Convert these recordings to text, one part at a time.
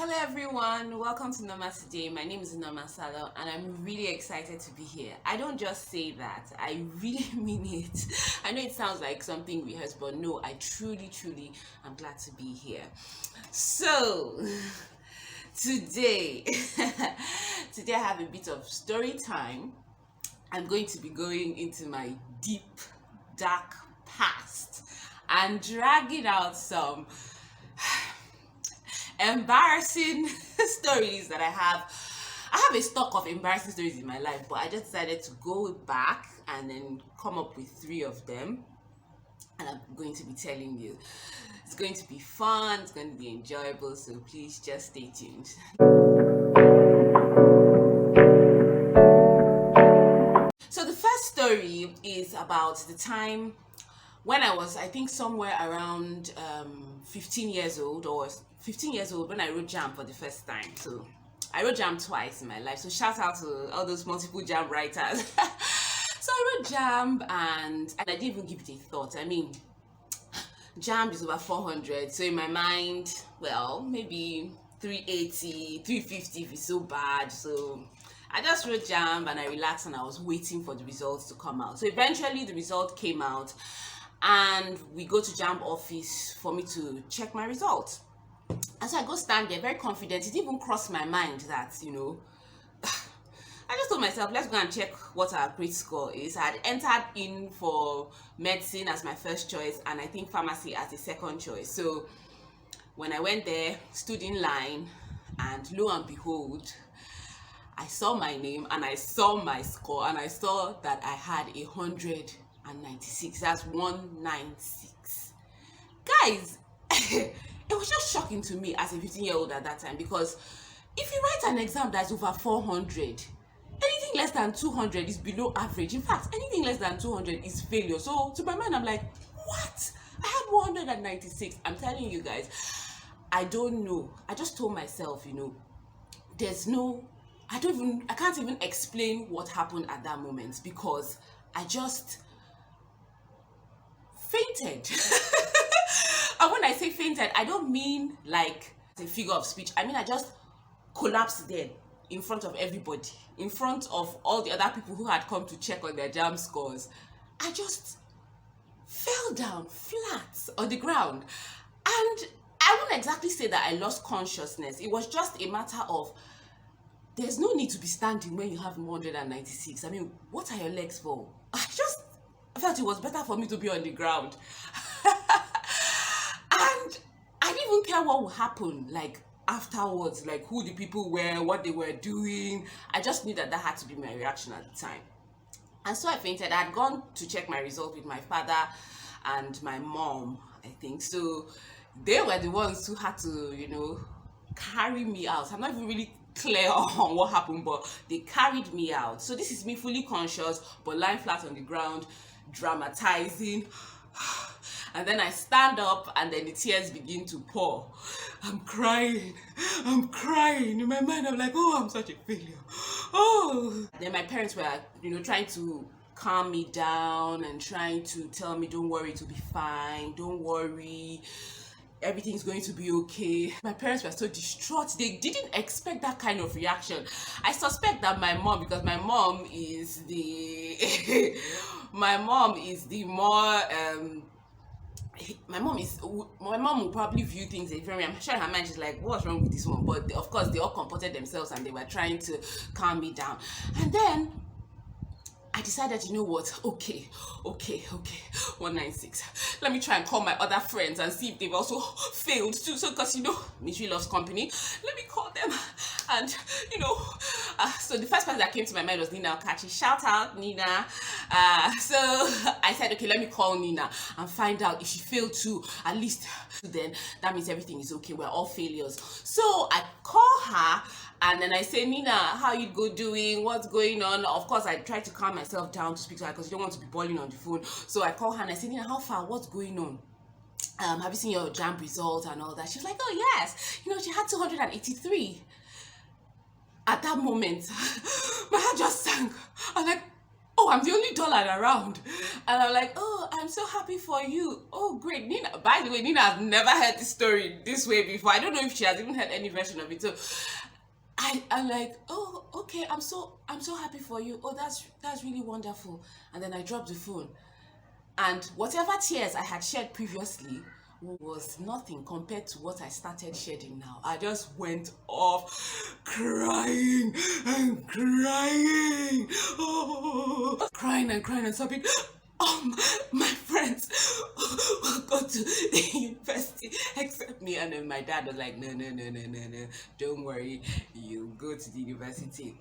Hello everyone, welcome to Norma today. My name is Norma Salo and I'm really excited to be here. I don't just say that, I really mean it. I know it sounds like something rehearsed, but no, I truly am glad to be here. So, today, today I have a bit of story time. I'm going to be going into my deep, dark past and dragging out some embarrassing stories that I have a stock of embarrassing stories in my life, but I just decided to go back and then come up with 3 of them, and I'm going to be telling you. It's going to be fun, it's going to be enjoyable, so please just stay tuned. So the first story is about the time when I was, I think, somewhere around 15 years old when I wrote JAMB for the first time. So I wrote JAMB twice in my life. So shout out to all those multiple JAMB writers. So I wrote JAMB and I didn't even give it a thought. I mean, JAMB is over 400. So in my mind, well, maybe 380, 350 if it's so bad. So I just wrote JAMB and I relaxed and I was waiting for the results to come out. So eventually the result came out and we go to JAMB office for me to check my results. And so I go stand there very confident. It didn't even crossed my mind that, I just told myself, let's go and check what our grade score is. I had entered in for medicine as my first choice and I think pharmacy as the second choice. So when I went there, stood in line, and lo and behold, I saw my name and I saw my score and I saw that I had 196. That's 196. Guys, it was just shocking to me as a 15-year-old at that time, because if you write an exam that's over 400, anything less than 200 is below average. In fact, anything less than 200 is failure. So to my mind, I'm like, what? I had 196. I'm telling you guys, I don't know. I just told myself, I can't even explain what happened at that moment, because I just fainted. And when I say fainted, I don't mean like a figure of speech. I mean, I just collapsed there in front of everybody, in front of all the other people who had come to check on their JAMB scores. I just fell down flat on the ground. And I wouldn't exactly say that I lost consciousness. It was just a matter of, there's no need to be standing when you have 196. I mean, what are your legs for? I felt it was better for me to be on the ground. And I didn't even care what would happen, like, afterwards, like who the people were, what they were doing. I just knew that had to be my reaction at the time. And so I fainted. I had gone to check my result with my father and my mom, I think. So they were the ones who had to, carry me out. I'm not even really clear on what happened, but they carried me out. So this is me fully conscious, but lying flat on the ground, dramatizing. And then I stand up and then the tears begin to pour. I'm crying. In my mind, I'm like, oh, I'm such a failure. Oh. Then my parents were, trying to calm me down and trying to tell me, don't worry, it'll be fine. Don't worry. Everything's going to be okay. My parents were so distraught. They didn't expect that kind of reaction. I suspect that my mom, because my mom is the more my mom will probably view things differently. I'm sure in her mind she's like, what's wrong with this one? But of course they all comported themselves and they were trying to calm me down. And then I decided, you know what, okay, 196. Let me try and call my other friends and see if they've also failed too. So, because, misery loves company. Let me call them. And, so the first person that came to my mind was Nina Okachi. Shout out, Nina. So I said, okay, let me call Nina and find out if she failed too. At least then that means everything is okay. We're all failures. So I call her. And then I say, Nina, how you doing? What's going on? Of course, I try to calm myself down to speak to her because you don't want to be bawling on the phone. So I call her and I say, Nina, how far? What's going on? Have you seen your JAMB results and all that? She's like, oh, yes. She had 283. At that moment, my heart just sank. I'm like, oh, I'm the only dullard around. And I'm like, oh, I'm so happy for you. Oh, great. Nina, by the way, Nina has never heard this story this way before. I don't know if she has even heard any version of it. So I'm like, oh, okay, I'm so happy for you. Oh, that's really wonderful. And then I dropped the phone. And whatever tears I had shed previously was nothing compared to what I started shedding now. I just went off crying and crying. Oh, crying and crying and sobbing. My friends will go to the university except me. And then my dad was like, no, don't worry, you go to the university.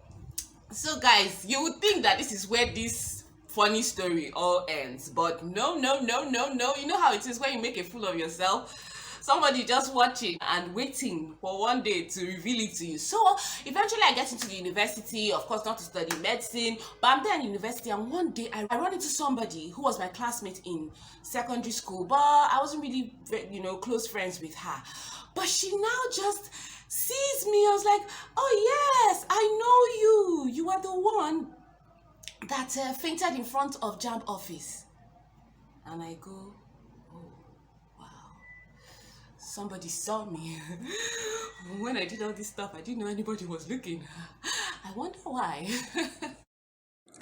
So guys, you would think that this is where this funny story all ends, but no. You know how it is when you make a fool of yourself. Somebody just watching and waiting for one day to reveal it to you. So eventually I get into the university, of course not to study medicine, but I'm there in university, and one day I run into somebody who was my classmate in secondary school, but I wasn't really, close friends with her. But she now just sees me. I was like, oh yes, I know you. You are the one that fainted in front of JAMB office. And I go, oh, wow. Somebody saw me. When I did all this stuff, I didn't know anybody was looking. I wonder why.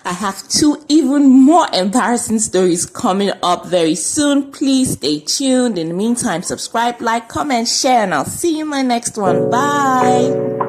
I have 2 even more embarrassing stories coming up very soon. Please stay tuned. In the meantime, subscribe, like, comment, share, and I'll see you in my next one. Bye.